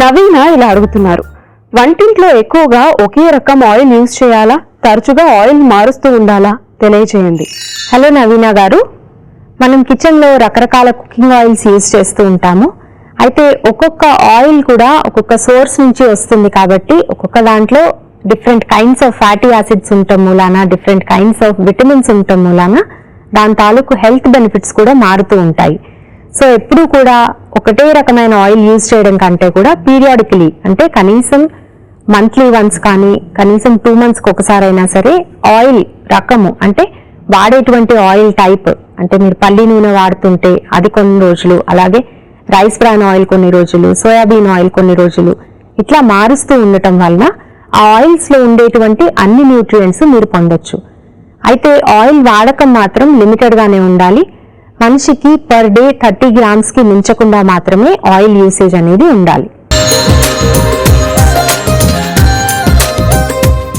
నవీన ఇలా అడుగుతున్నారు, వంటింట్లో ఎక్కువగా ఒకే రకం ఆయిల్ యూజ్ చేయాలా, తరచుగా ఆయిల్ మారుస్తూ ఉండాలా, తెలియజేయండి. హలో నవీన గారు, మనం కిచెన్లో రకరకాల కుకింగ్ ఆయిల్స్ యూజ్ చేస్తూ ఉంటాము. అయితే ఒక్కొక్క ఆయిల్ కూడా ఒక్కొక్క సోర్స్ నుంచి వస్తుంది కాబట్టి ఒక్కొక్క దాంట్లో different kinds of fatty acids ఉండటం మూలాన, డిఫరెంట్ కైండ్స్ ఆఫ్ విటమిన్స్ ఉండటం మూలాన దాని తాలూకు హెల్త్ బెనిఫిట్స్ కూడా మారుతూ ఉంటాయి. సో ఎప్పుడూ కూడా ఒకటే రకమైన ఆయిల్ యూజ్ చేయడం కంటే కూడా పీరియాడికలీ, అంటే కనీసం మంత్లీ వన్స్ కానీ కనీసం 2 monthsకి ఒకసారి అయినా సరే ఆయిల్ రకము, అంటే వాడేటువంటి ఆయిల్ టైప్, అంటే మీరు పల్లి నూనె వాడుతుంటే అది కొన్ని రోజులు, అలాగే రైస్ బ్రాన్ ఆయిల్ కొన్ని రోజులు, సోయాబీన్ ఆయిల్ కొన్ని రోజులు, ఇట్లా మారుస్తూ ఉండటం వలన ఆ ఆయిల్స్ లో ఉండేటువంటి అన్ని న్యూట్రియంట్స్ మీరు పొందొచ్చు. అయితే ఆయిల్ వాడకం మాత్రం లిమిటెడ్ గానే ఉండాలి. మనిషికి పర్ డే 30 grams మించకుండా మాత్రమే ఆయిల్ యూసేజ్ అనేది ఉండాలి.